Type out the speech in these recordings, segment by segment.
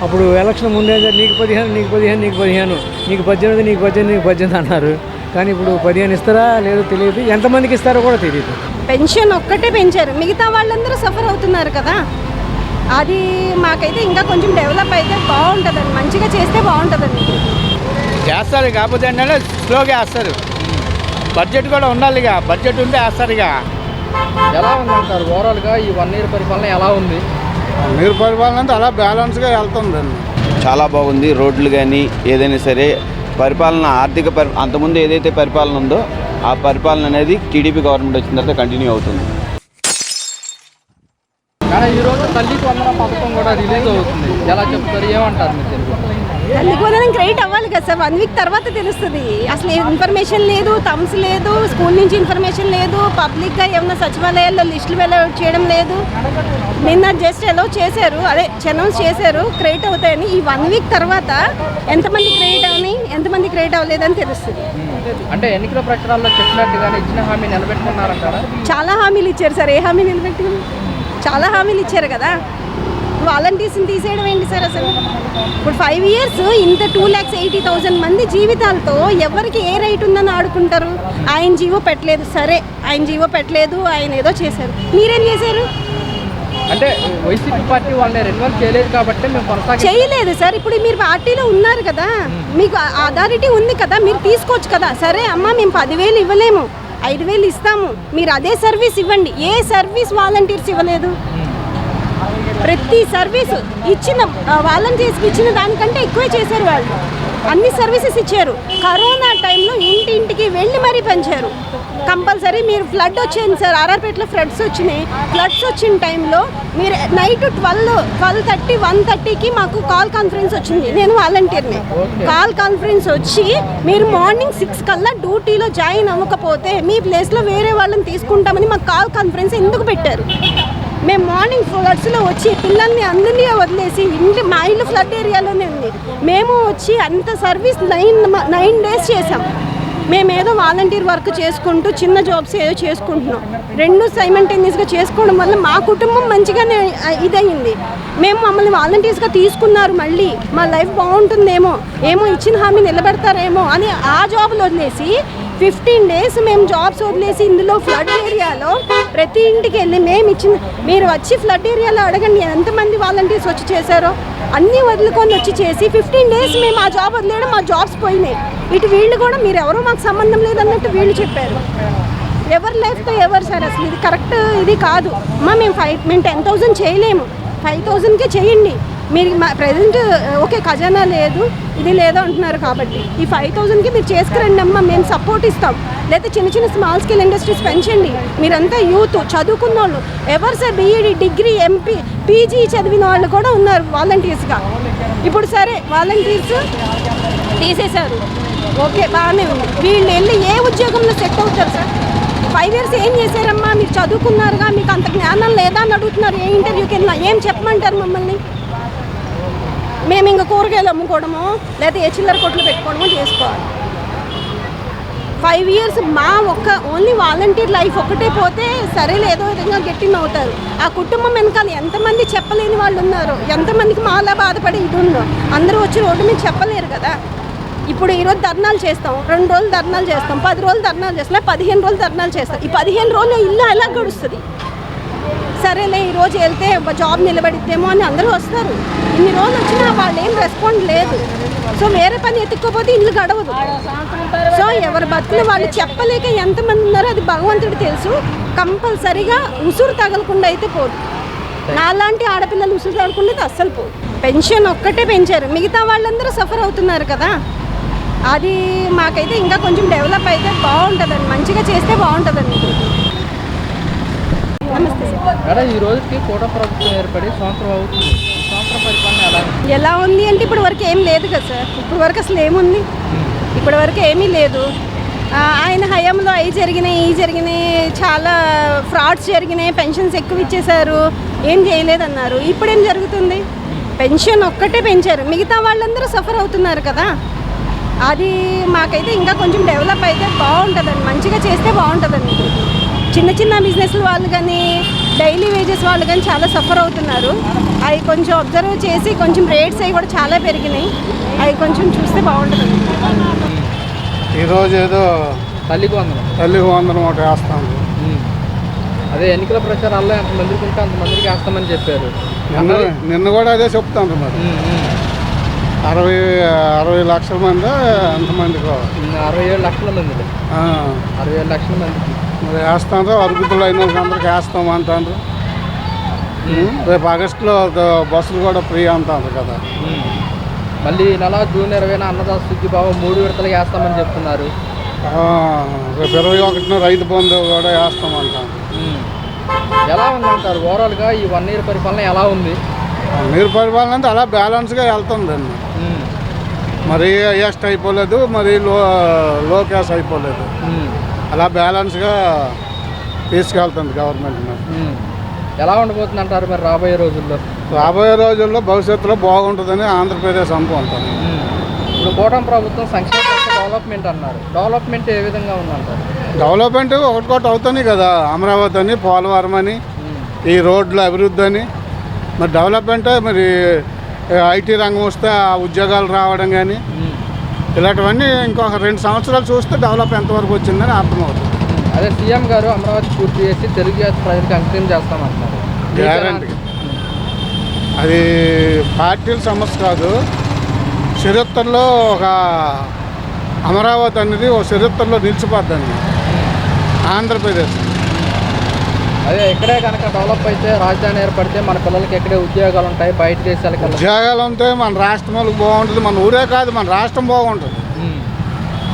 అప్పుడు ఎలక్షన్ ముందే నీకు 15 నీకు 15 నీకు 15 నీకు 18 నీకు 18 నీకు 18 అన్నారు. కానీ ఇప్పుడు 15 ఇస్తారా లేదో తెలియదు, ఎంతమందికి ఇస్తారో కూడా తెలియదు. పెన్షన్ ఒక్కటే పెంచారు, మిగతా వాళ్ళందరూ సఫర్ అవుతున్నారు కదా. అది మాకైతే ఇంకా కొంచెం డెవలప్ అయితే బాగుంటుందండి, మంచిగా చేస్తే బాగుంటుందండి. చేస్తారు కాకపోతే ఏంటంటే స్లోగా వేస్తారు. బడ్జెట్ కూడా ఉండాలి, ఇక బడ్జెట్ ఉంటే వేస్తారు. ఇక ఎలా ఉందంటారు ఓవరాల్గా ఈ 1 year పరిపాలన ఎలా ఉంది? మీరు పరిపాలన అంటే అలా బ్యాలెన్స్గా వెళ్తుందండి. చాలా బాగుంది. రోడ్లు కానీ ఏదైనా సరే పరిపాలన అంతకుముందు ఏదైతే పరిపాలన ఉందో ఆ పరిపాలన అనేది టీడీపీ గవర్నమెంట్ వచ్చిన తర్వాత కంటిన్యూ అవుతుంది. కానీ ఈరోజు తల్లికి వందనం పథకం కూడా రిలీజ్ అవుతుంది, ఎలా చెప్తారు, ఏమంటారు మీరు? తల్లికి వందనం క్రెడిట్ అవ్వాలి కదా సార్, 1 week తర్వాత తెలుస్తుంది. అసలు ఇన్ఫర్మేషన్ లేదు, థమ్స్ లేదు, స్కూల్ నుంచి ఇన్ఫర్మేషన్ లేదు, పబ్లిక్గా ఏమన్నా సచివాలయాల్లో లిస్టులు వెళ్ళ చేయడం లేదు. నిన్న జస్ట్ ఎలా చేశారు, అనౌన్స్ చేశారు క్రెడిట్ అవుతాయని. ఈ 1 week తర్వాత ఎంతమంది క్రెడిట్ అవని ఎంతమంది క్రెడిట్ అవ్వలేదని తెలుస్తుంది. అంటే ఎన్నికల ప్రచారాల్లో చెప్పినట్టుగానే ఇచ్చిన హామీ నిలబెట్టుకున్నారంటారా? చాలా హామీలు ఇచ్చారు సార్, ఏ హామీ నిలబెట్టుకుని? చాలా హామీలు ఇచ్చారు కదా. వాలంటీర్స్ని తీసేయడం ఏంటి సార్ అసలు? ఇప్పుడు 5 years ఇంత 2,80,000 మంది జీవితాలతో ఎవరికి ఏ రైట్ ఉందని ఆడుకుంటారు. ఆయన జీవో పెట్టలేదు, సరే ఆయన జీవో పెట్టలేదు, ఆయన ఏదో చేశారు, మీరేం చేశారు? అంటే వైసీపీ పార్టీ వాళ్ళని రెన్యువల్ చేయలేదు కాబట్టి మేము చేయలేదు సార్. ఇప్పుడు మీరు పార్టీలో ఉన్నారు కదా, మీకు అథారిటీ ఉంది కదా, మీరు తీసుకోవచ్చు కదా. సరే అమ్మ మేము 10,000 ఇవ్వలేము, 5,000 ఇస్తాము, మీరు అదే సర్వీస్ ఇవ్వండి. ఏ సర్వీస్ వాలంటీర్స్ ఇవ్వలేదు? ప్రతి సర్వీసు ఇచ్చిన వాలంటీర్స్కి ఇచ్చిన దానికంటే ఎక్కువే చేశారు వాళ్ళు. అన్ని సర్వీసెస్ ఇచ్చారు. కరోనా టైంలో ఇంటింటికి వెళ్ళి మరీ పెంచారు. కంపల్సరీ మీరు ఫ్లడ్ వచ్చింది సార్, ఆర్ఆర్పేటలో ఫ్లడ్స్ వచ్చినాయి. ఫ్లడ్స్ వచ్చిన టైంలో మీరు నైట్ 12:30, 1:30కి మాకు కాల్ కాన్ఫరెన్స్ వచ్చింది. నేను వాలంటీర్ని. కాల్ కాన్ఫరెన్స్ వచ్చి మీరు మార్నింగ్ 6 కల్లా డ్యూటీలో జాయిన్ అవ్వకపోతే మీ ప్లేస్లో వేరే వాళ్ళని తీసుకుంటామని మాకు కాల్ కాన్ఫరెన్స్ ఎందుకు పెట్టారు? మేము మార్నింగ్ ఫ్లడ్స్లో వచ్చి పిల్లల్ని అందరినీ వదిలేసి మా ఇల్లు ఫ్లడ్ ఏరియాలోనే ఉంది. మేము వచ్చి అంత సర్వీస్ 9 days చేసాం. మేమేదో వాలంటీర్ వర్క్ చేసుకుంటూ చిన్న జాబ్స్ ఏదో చేసుకుంటున్నాం. 2 సైమల్టేనియస్గా చేసుకోవడం వల్ల మా కుటుంబం మంచిగానే ఇదయింది. మమ్మల్ని వాలంటీర్స్గా తీసుకున్నారు, మళ్ళీ మా లైఫ్ బాగుంటుందేమో, ఇచ్చిన హామీ నిలబెడతారేమో అని ఆ జాబ్లు వదిలేసి 15 days మేము జాబ్స్ వదిలేసి ఇందులో ఫ్లడ్ ఏరియాలో ప్రతి ఇంటికి వెళ్ళి మీరు వచ్చి ఫ్లడ్ ఏరియాలో అడగండి ఎంతమంది వాలంటీర్స్ వచ్చి చేశారో. అన్నీ వదులుకొని వచ్చి చేసి 15 days మేము ఆ జాబ్ వదిలేయడం, మా జాబ్స్ పోయినాయి. ఇటు వీళ్ళు కూడా మీరు ఎవరో మాకు సంబంధం లేదన్నట్టు వీళ్ళు చెప్పారు. ఎవరి లైఫ్తో ఎవరు సార్ అసలు? ఇది కరెక్ట్, ఇది కాదు. మేము 10,000 చేయలేము, 5,000కే చేయండి. మీరు ప్రజెంట్ ఓకే ఖజానా లేదు, ఇది లేదో అంటున్నారు కాబట్టి ఈ 5,000కి మీరు చేసుకురండి అమ్మ, మేము సపోర్ట్ ఇస్తాం. లేదా చిన్న స్మాల్ స్కేల్ ఇండస్ట్రీస్ పెంచండి. మీరంతా యూత్, చదువుకున్న వాళ్ళు, ఎవరు sir BEd, degree, MP, PG చదివిన వాళ్ళు కూడా ఉన్నారు వాలంటీర్స్గా. ఇప్పుడు సరే వాలంటీర్స్ తీసేశారు, ఓకే బాగానే ఉంది. వీళ్ళు వెళ్ళి ఏ ఉద్యోగంలో సెట్ అవుతారు సార్? 5 years ఏం చేశారమ్మా? మీరు చదువుకున్నారుగా, మీకు అంత జ్ఞానం లేదా అని అడుగుతున్నారు. ఏ ఇంటర్వ్యూకి వెళ్ళినా ఏం చెప్పమంటారు మమ్మల్ని? మేము ఇంకా కూరగాయలు అమ్ముకోవడమో లేదా ఏ చిల్లర కొట్లు పెట్టుకోవడమో చేసుకోవాలి. 5 years ఓన్లీ వాలంటీర్ లైఫ్ ఒకటే పోతే సరేలే ఏదో విధంగా గట్టిన అవుతారు. ఆ కుటుంబం వెనకాల ఎంతమంది చెప్పలేని వాళ్ళు ఉన్నారు, ఎంతమందికి మాలా బాధపడి ఇది ఉందో. అందరూ వచ్చి రోడ్డు మీద చెప్పలేరు కదా. ఇప్పుడు ఈరోజు ధర్నాలు చేస్తాం, 2 రోజులు ధర్నాలు చేస్తాం, 10 రోజులు ధర్నాలు చేస్తాం, 15 రోజులు ధర్నాలు చేస్తాం. ఈ 15 రోజులు ఇల్లు ఎలా గడుస్తుంది? సరేలే ఈరోజు వెళ్తే జాబ్ నిలబడిద్దేమో అని అందరూ వస్తారు. ఇన్ని రోజులు వచ్చినా వాళ్ళు ఏం రెస్పాండ్ లేదు. సో వేరే పని ఎత్తుక్కోపోతే ఇల్లు గడవదు. సో ఎవరి బతుకులు వాళ్ళు చెప్పలేక ఎంతమంది ఉన్నారో అది భగవంతుడు తెలుసు. కంపల్సరీగా ఉసురు తగలకుండా అయితే పోదు. నాలాంటి ఆడపిల్లలు ఉసురు తగలకుండా అస్సలు పోదు. పెన్షన్ ఒక్కటే పెంచారు, మిగతా వాళ్ళందరూ సఫర్ అవుతున్నారు కదా. అది మాకైతే ఇంకా కొంచెం డెవలప్ అయితే బాగుంటుందండి, మంచిగా చేస్తే బాగుంటుందండి. నమస్తే సార్. ఈ రోజుకి కూటమి ప్రభుత్వం ఏర్పడి సంవత్సరం అవుతుంది. సంవత్సరం పరిపాలన ఎలా ఉంది అంటే ఇప్పటి వరకు ఏం లేదు కదా సార్. ఇప్పటి వరకు అసలు ఏముంది? ఇప్పటి వరకు ఏమీ లేదు. ఆయన హయాంలో అవి జరిగినాయి, చాలా ఫ్రాడ్స్ జరిగినాయి, పెన్షన్స్ ఎక్కువ ఇచ్చేశారు, ఏం చేయలేదన్నారు. ఇప్పుడేం జరుగుతుంది? పెన్షన్ ఒక్కటే పెంచారు, మిగతా వాళ్ళందరూ సఫర్ అవుతున్నారు కదా. అది మాకైతే ఇంకా కొంచెం డెవలప్ అయితే బాగుంటుందండి, మంచిగా చేస్తే బాగుంటుందండి. చిన్న బిజినెస్ల వాళ్ళు కానీ డైలీ వేజెస్ వాళ్ళు కానీ చాలా సఫర్ అవుతున్నారు. అవి కొంచెం అబ్జర్వ్ చేసి కొంచెం రేట్స్ అవి కూడా చాలా పెరిగినాయి. అవి కొంచెం చూస్తే బాగుంటుంది. ఈరోజు ఏదో తల్లికి వందనం ఒకటి వేస్తాను. అదే ఎన్నికల ప్రచారాల్లో ఎంతమందికి ఉంటే అంతమందికి వేస్తామని చెప్పారు. నిన్న కూడా అదే చెప్తాను మరి. 60 లక్షల మంది ఎంతమందికి 67 లక్షల మంది 67 లక్షల మందికి మరి వేస్తాను. అరుగుతులు అయిన వాళ్ళకి అందరికి వేస్తామంటారు. రేపు ఆగస్టులో బస్సులు కూడా ఫ్రీ అంటారు కదా. మళ్ళీ ఈ నెల జూన్ 20న అన్నదాత సుఖీభావం 3 విడతలుగా వేస్తామని చెప్తున్నారు. రేపు 21న రైతు బంధు కూడా వేస్తామంటారు. ఎలా ఉందంటారు ఓవరాల్గా ఈ 1 ఇయర్ పరిపాలన ఎలా ఉంది? నీరు పరిపాలన అంటే అలా బ్యాలెన్స్గా వెళ్తుందండి. మరి హైయెస్ట్ అయిపోలేదు, మరి లో క్యాష్ అయిపోలేదు. అలా బ్యాలెన్స్గా తీసుకెళ్తుంది గవర్నమెంట్. ఎలా ఉండబోతుంది అంటారు మరి రాబోయే రోజుల్లో? రాబోయే రోజుల్లో భవిష్యత్తులో బాగుంటుందని ఆంధ్రప్రదేశ్ అనుకుంటాను. ఇప్పుడు కూటమి ప్రభుత్వం సంక్షేమ డెవలప్మెంట్ అన్నారు. డెవలప్మెంట్ ఏ విధంగా ఉందంటారు? డెవలప్మెంట్ ఒకటి అవుతున్నాయి కదా. అమరావతి అని, పోలవరం అని, ఈ రోడ్ల అభివృద్ధి అని. మరి డెవలప్మెంటే మరి ఐటీ రంగం వస్తే ఆ ఉద్యోగాలు రావడం కానీ ఇలాంటివన్నీ ఇంకొక 2 సంవత్సరాలు చూస్తే డెవలప్ ఎంతవరకు వచ్చిందని అర్థమవుతుంది. అదే సీఎం గారు అమరావతి పూర్తి చేసి తెలుగు జాతి ప్రజలకు అంకితం చేస్తామంటున్నారు. గ్యారంటీ. అది పార్టీల సమస్య కాదు. చరిత్రలో ఒక అమరావతి అనేది ఒక చరిత్రలో నిలిచిపోద్దండి ఆంధ్రప్రదేశ్. అదే ఇక్కడే కనుక డెవలప్ అయితే రాజధాని ఏర్పడితే మన పిల్లలకి ఎక్కడే ఉద్యోగాలు ఉంటాయి, బయట దేశాలకు ఉద్యోగాలు ఉంటే మన రాష్ట్రం వాళ్ళకి బాగుంటుంది. మన ఊరే కాదు, మన రాష్ట్రం బాగుంటుంది.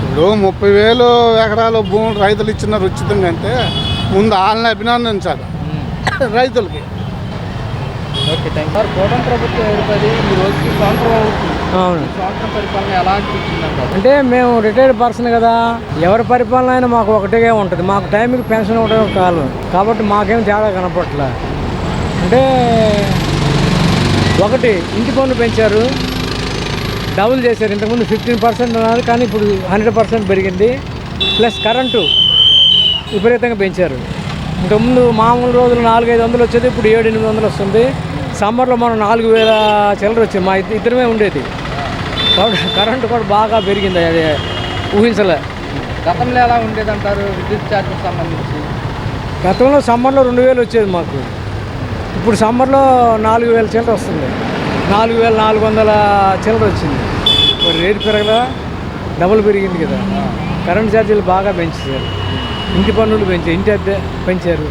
ఇప్పుడు 30,000 ఎకరాలు భూములు రైతులు ఇచ్చినారు ఉచితంగా. అంటే ముందు వాళ్ళని అభినందించాలి రైతులకి. Okay, thank you. కూటమి ప్రభుత్వం ఏర్పడి ఈ రోజుకి సంవత్సరం అవుతుంది. సంవత్సరం పరిపాలన ఎలా అనిపించిందంటారు? అంటే మేము రిటైర్డ్ పర్సన్ కదా, ఎవరి పరిపాలన అయినా మాకు ఒకటే ఉంటుంది. మాకు టైంకి పెన్షన్ ఒకటే కాలం కాబట్టి మాకేం తేడా కనపట్ల. అంటే ఒకటి ఇంటి పన్ను పెంచారు, డబుల్ చేశారు. ఇంతకుముందు 15% అన్నారు, కానీ ఇప్పుడు 100% పెరిగింది. ప్లస్ కరెంటు విపరీతంగా పెంచారు. ఇంతకుముందు మామూలు రోజులు 400-500 వచ్చేది, ఇప్పుడు 700-800 వస్తుంది. సమ్మర్లో మనం 4,000 చిల్లర వచ్చింది. మా ఇద్దరమే ఉండేది. కాబట్టి కరెంటు కూడా బాగా పెరిగింది. అది ఊహించలే. గతంలో ఎలా ఉండేది అంటారు విద్యుత్ ఛార్జెస్ సంబంధించి? గతంలో సమ్మర్లో 2,000 వచ్చేది మాకు. ఇప్పుడు సమ్మర్లో 4,000 చిల్లర వస్తుంది. 4,400 చిల్లర వచ్చింది. మరి రేటు పెరగలా, డబుల్ పెరిగింది కదా. కరెంట్ ఛార్జీలు బాగా పెంచారు. ఇంటి పన్నులు పెంచారు, ఇంటి అద్దె పెంచారు.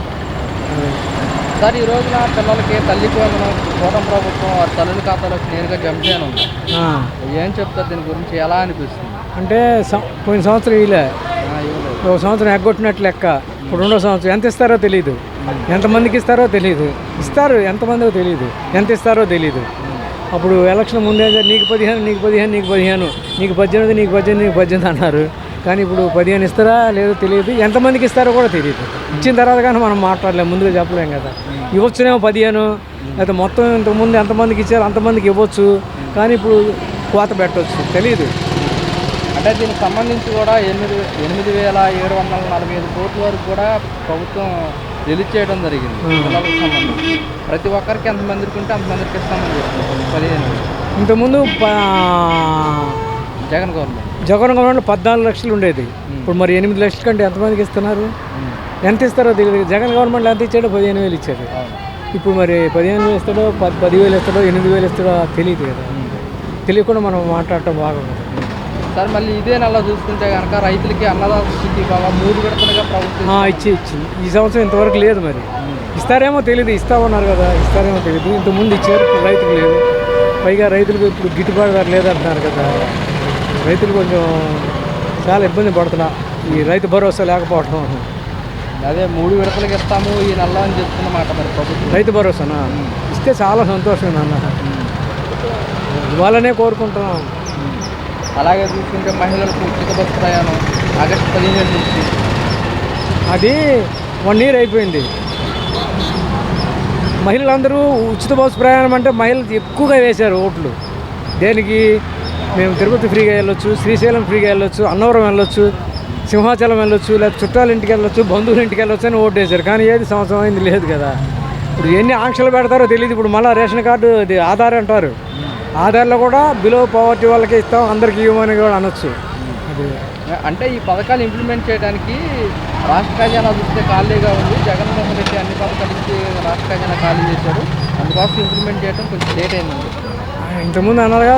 సార్, ఈ రోజున పిల్లలకి తల్లికి వందనం కూటమి ప్రభుత్వం వారి తల్లుల ఖాతాలోకి నేరుగా జమ చేయనుంది. ఏం చెప్తారు దీని గురించి? ఎలా అనిపిస్తుంది? అంటే పోయిన సంవత్సరం ఇలా ఒక సంవత్సరం ఎగ్గొట్టినట్లు లెక్క. ఇప్పుడు 2వ సంవత్సరం ఎంత ఇస్తారో తెలియదు, ఎంతమందికి ఇస్తారో తెలియదు. ఇస్తారు, ఎంతమందో తెలియదు, ఎంత ఇస్తారో తెలియదు. అప్పుడు ఎలక్షన్ ముందే నీకు 15, నీకు 15, నీకు 15, నీకు 18, నీకు 18, నీకు 18 అన్నారు. కానీ ఇప్పుడు 15 ఇస్తారా లేదో తెలియదు, ఎంతమందికి ఇస్తారో కూడా తెలియదు. ఇచ్చిన తర్వాత కానీ మనం మాట్లాడలేము, ముందుగా చెప్పలేం కదా. ఇవ్వచ్చునేమో 15, అయితే మొత్తం ఇంతకుముందు ఎంతమందికి ఇచ్చారో అంతమందికి ఇవ్వచ్చు, కానీ ఇప్పుడు కోత పెట్టవచ్చు, తెలియదు. అంటే దీనికి సంబంధించి కూడా 8,745 కోట్ల వరకు కూడా ప్రభుత్వం రిలీజ్ చేయడం జరిగింది. పిల్లలకు సంబంధించి ప్రతి ఒక్కరికి ఎంతమందికి ఉంటే అంతమందికి ఇస్తామని చెప్తున్నారు. 15 ఇంతకుముందు జగన్ గవర్నమెంట్లో 14 లక్షలు ఉండేది. ఇప్పుడు మరి 8 లక్షల కంటే ఎంతమందికి ఇస్తున్నారు, ఎంత ఇస్తారో తెలియదు. జగన్ గవర్నమెంట్లో ఎంత ఇచ్చాడో 15,000 ఇచ్చాడు. ఇప్పుడు మరి 15,000 ఇస్తాడో 10,000 ఇస్తాడో 8,000 ఇస్తాడో తెలియదు కదా. తెలియకుండా మనం మాట్లాడటం బాగుంది. సార్, మళ్ళీ ఇదే నెల చూసుకుంటే కనుక రైతులకి అన్నదాత సుఖీభావం 3 విడతలుగా ప్రభుత్వం ఇచ్చింది. ఈ సంవత్సరం ఇంతవరకు లేదు. మరి ఇస్తారేమో తెలియదు, ఇస్తామన్నారు కదా, ఇస్తారేమో తెలియదు. ఇంతకుముందు ఇచ్చారు, ఇప్పుడు రైతుకు లేదు. పైగా రైతులకు ఇప్పుడు గిట్టుబాటు ధర లేదంటున్నారు కదా. రైతులు కొంచెం చాలా ఇబ్బంది పడుతున్నా, ఈ రైతు భరోసా లేకపోవడం. అదే 3 విడతలకు ఇస్తాము ఈ నెల అని చెప్తున్నమాట. మరి ప్రభుత్వం రైతు భరోసానా ఇస్తే చాలా సంతోషం అన్న, ఇవ్వాలనే కోరుకుంటున్నాం. అలాగే చూసుకుంటే మహిళలకు ఉచిత బస్సు ప్రయాణం ఆగస్టు 15 నుంచి, అది 1 ఇయర్ అయిపోయింది. మహిళలందరూ ఉచిత బస్సు ప్రయాణం అంటే మహిళలు ఎక్కువగా వేశారు ఓట్లు. దేనికి? మేము తిరుపతి ఫ్రీగా వెళ్ళొచ్చు, శ్రీశైలం ఫ్రీగా వెళ్ళొచ్చు, అన్నవరం వెళ్ళొచ్చు, సింహాచలం వెళ్ళొచ్చు, లేకపోతే చుట్టాల ఇంటికి వెళ్ళొచ్చు, బంధువుల ఇంటికి వెళ్ళొచ్చు అని ఓటు వేశారు. కానీ ఏది సంవత్సరం అయింది లేదు కదా. ఇప్పుడు ఎన్ని ఆంక్షలు పెడతారో తెలియదు. ఇప్పుడు మళ్ళీ రేషన్ కార్డు ఇది ఆధార్ అంటారు. ఆధార్లో కూడా బిలో పవర్టీ వాళ్ళకి ఇస్తాం, అందరికి ఇవ్వమని కూడా అనొచ్చు. అది అంటే ఈ పథకాలు ఇంప్లిమెంట్ చేయడానికి రాష్ట్ర ఖజానా చూస్తే ఖాళీగా ఉంది. జగన్మోహన్ రెడ్డి అన్ని పథకాలు ఇచ్చి రాష్ట్ర ఖజానా ఖాళీ చేశాడు. అందుకోసం ఇంప్లిమెంట్ చేయడం కొంచెం లేట్ అయిందండి. ఇంతకుముందు అన్నారుగా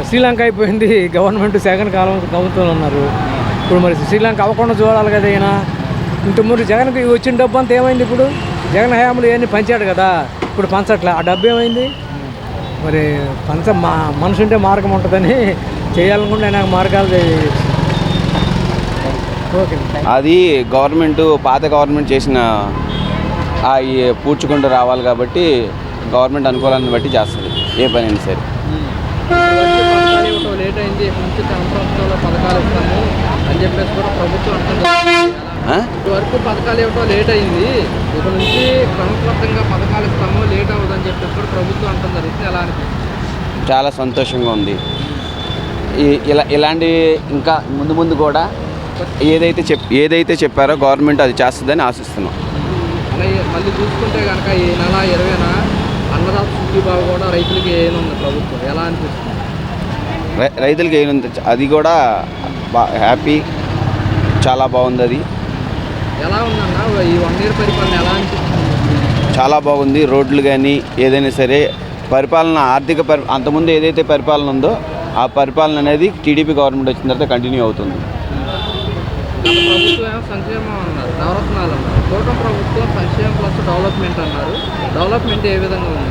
శ్రీలంక అయిపోయింది, గవర్నమెంట్ సెకండ్ ప్రభుత్వం ఉన్నారు. ఇప్పుడు మరి శ్రీలంక అవ్వకుండా చూడాలి కదా ఈయన. ఇంతకుముందు జగన్కి వచ్చిన డబ్బు అంతా ఏమైంది? ఇప్పుడు జగన్ హయాంలో ఇవన్నీ పంచాడు కదా, ఇప్పుడు పంచట్లే. ఆ డబ్బు ఏమైంది? మరి మనసు ఉంటే మార్గం ఉంటుందని చేయాలనుకుంటే ఆయన మార్గాలు ఓకే. అది గవర్నమెంట్ పాత గవర్నమెంట్ చేసిన ఈ పూడ్చుకుంటూ రావాలి కాబట్టి గవర్నమెంట్ అనుకూలాన్ని బట్టి చేస్తుంది ఏ పని అయినా సరే. పథకాలు ఇవ్వటం లేట్ అయింది, మంచి సంవత్సరంలో పథకాలు ఇస్తాము అని చెప్పేసి కూడా ప్రభుత్వం అంటుంది. ఇప్పటివరకు పథకాలు ఇవ్వటం లేట్ అయింది, ఇక నుంచి క్రమబద్ధంగా పథకాలు ఇస్తాము, లేట్ అవ్వదని చెప్పేసి కూడా ప్రభుత్వం అంటుంది. జరుగుతుంది. ఎలా అనిపిస్తుంది? చాలా సంతోషంగా ఉంది. ఇలాంటి ఇంకా ముందు ముందు కూడా ఏదైతే చెప్పారో గవర్నమెంట్ అది చేస్తుందని ఆశిస్తున్నాం. అలాగే మళ్ళీ చూసుకుంటే కనుక ఈ నెల 20న అన్నదాత సుఖీభావ కూడా రైతులకి ఏనుంది ప్రభుత్వం. ఎలా అనిపిస్తుంది? రైతులకి ఏనుంది, అది కూడా హ్యాపీ, చాలా బాగుంది. అది ఎలా ఉందన్న ఈ 1 year పరిపాలన ఎలా అనిపిస్తుంది? చాలా బాగుంది. రోడ్లు కానీ ఏదైనా సరే పరిపాలన అంతకుముందు ఏదైతే పరిపాలన ఉందో ఆ పరిపాలన అనేది టీడీపీ గవర్నమెంట్ వచ్చిన తర్వాత కంటిన్యూ అవుతుంది. గత ప్రభుత్వం ఏమో సంక్షేమం అన్నారు, నవరత్నాలు అన్నారు. కూటమి ప్రభుత్వం సంక్షేమం ప్లస్ డెవలప్మెంట్ అన్నారు. డెవలప్మెంట్ ఏ విధంగా ఉంది?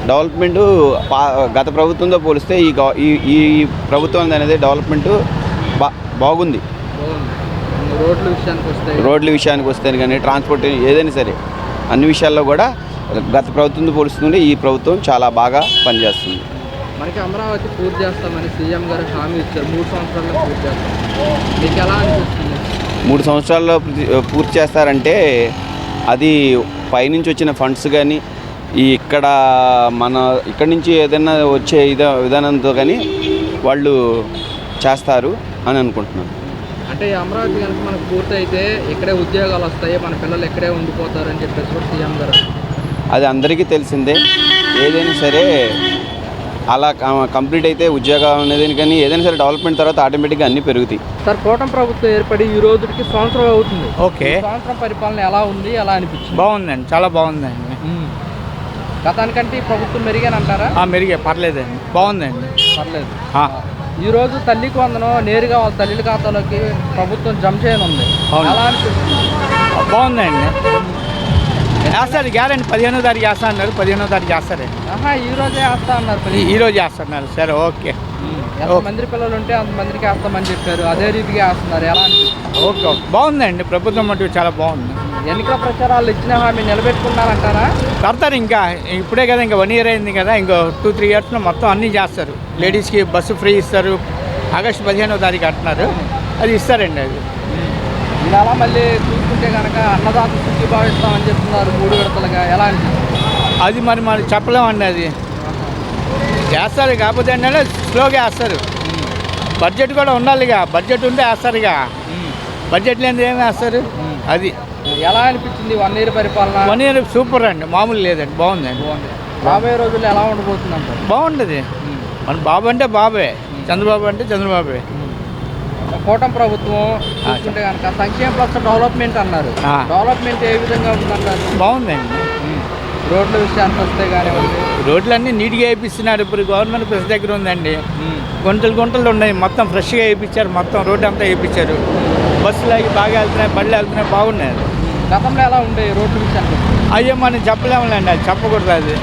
డెవలప్మెంట్ గత ప్రభుత్వంతో పోలిస్తే ఈ ప్రభుత్వం అనేది డెవలప్మెంట్ బాగుంది. రోడ్ల విషయానికి వస్తే కానీ ట్రాన్స్పోర్ట్ ఏదైనా సరే అన్ని విషయాల్లో కూడా గత ప్రభుత్వంతో పోలుస్తుంది ఈ ప్రభుత్వం చాలా బాగా పనిచేస్తుంది. మనకి అమరావతి పూర్తి చేస్తామని సీఎం గారు హామీ ఇచ్చారు. 3 సంవత్సరాల్లో పూర్తి చేస్తాం. మీకు ఎలా అనిపిస్తుంది? 3 సంవత్సరాల్లో పూర్తి చేస్తారంటే అది పైనుంచి వచ్చిన ఫండ్స్ కానీ ఇక్కడ నుంచి ఏదైనా వచ్చే విధానంతో కానీ వాళ్ళు చేస్తారు అని అనుకుంటున్నాను. అంటే ఈ అమరావతి కనుక మనకు పూర్తి అయితే ఇక్కడే ఉద్యోగాలు వస్తాయి, మన పిల్లలు ఇక్కడే ఉండిపోతారని చెప్పేసి కూడా సీఎం గారు. అది అందరికీ తెలిసిందే. ఏదైనా సరే అలా కంప్లీట్ అయితే ఉద్యోగం అనేది కానీ ఏదైనా సరే డెవలప్మెంట్ తర్వాత ఆటోమేటిక్గా అన్నీ పెరుగుతాయి. సార్, కూటమి ప్రభుత్వం ఏర్పడి ఈ రోజుకి సంవత్సరం అవుతుంది. ఓకే. సంవత్సరం పరిపాలన ఎలా ఉంది, ఎలా అనిపించింది? బాగుందండి, చాలా బాగుందండి. గతానికంటే ఈ ప్రభుత్వం మెరుగేనంటారా? మెరుగే, పర్లేదండి, బాగుందండి, పర్లేదు. ఈరోజు తల్లికి వందనం నేరుగా వాళ్ళ తల్లిల ఖాతాలోకి ప్రభుత్వం జమ చేయనుంది. ఎలా అనిపిస్తుంది? బాగుందండి. వేస్తారు, గ్యారంటీ 15వ తారీఖు వేస్తా అన్నారు. 15వ తారీఖు వేస్తారండి. ఈ రోజే వేస్తా అన్నారు. ఈ రోజు వేస్తున్నారు. సరే, ఓకే. ఎంతమంది పిల్లలు ఉంటే అంతమందికి వేస్తామని చెప్పారు. అదే రీతిగా వేస్తున్నారు. ఎలా అనిపిస్తుంది? ఓకే, బాగుందండి. ప్రభుత్వం మటుకు చాలా బాగుంది. ఎన్నికల ప్రచారాలు ఇచ్చిన హామీ నిలబెట్టుకున్నారంటారా? కడతారు. ఇంకా ఇప్పుడే కదా, ఇంకా 1 year అయింది కదా, ఇంకో 2-3 yearsలో మొత్తం అన్నీ చేస్తారు. లేడీస్కి బస్సు ఫ్రీ ఇస్తారు. ఆగస్టు 15వ తారీఖు అంటున్నారు, అది ఇస్తారండి. అది ఇలా మళ్ళీ చూసుకుంటే కనుక అన్నదాత సుఖీభావ ఇస్తామని చెప్తున్నారు 3 విడతలుగా. ఎలా అనిపిస్తుంది? అది మరి చెప్పలేమండి. అది చేస్తారు, కాకపోతే అంటే స్లోగా వేస్తారు. బడ్జెట్ కూడా ఉండాలిగా, బడ్జెట్ ఉంటే వేస్తారుగా. బడ్జెట్ లేనిది ఏమి వేస్తారు? అది ఎలా అనిపించింది 1 year పరిపాలన? 1 year సూపర్ అండి, మామూలు లేదండి, బాగుందండి. రాబోయే రోజుల్లో ఎలా ఉండబోతుంది అంటారు? బాగుంటుంది. మన బాబు అంటే బాబే, చంద్రబాబు అంటే చంద్రబాబే. కూటమి ప్రభుత్వం చూసుకుంటే కనుక సంక్షేమ ప్లస్ డెవలప్మెంట్ అన్నారు. డెవలప్మెంట్ ఏ విధంగా ఉందన్నారు? బాగుందండి. రోడ్ల విషయానికి వస్తే కానివ్వండి, రోడ్లన్నీ నీట్గా వేయిస్తున్నారు. ఇప్పుడు గవర్నమెంట్ ప్రెస్ దగ్గర ఉందండి, గుంటలు ఉన్నాయి, మొత్తం ఫ్రెష్గా వేయించారు. మొత్తం రోడ్డు అంతా వేయించారు. బస్సులు అవి బాగా వెళ్తున్నాయి, బళ్ళు వెళ్తున్నాయి, బాగున్నాయి. గతంలో ఎలా ఉండే రోడ్ల విషయానికి? అయ్యో మనం చెప్పలేములేండి, అది చెప్పకూడదు. అది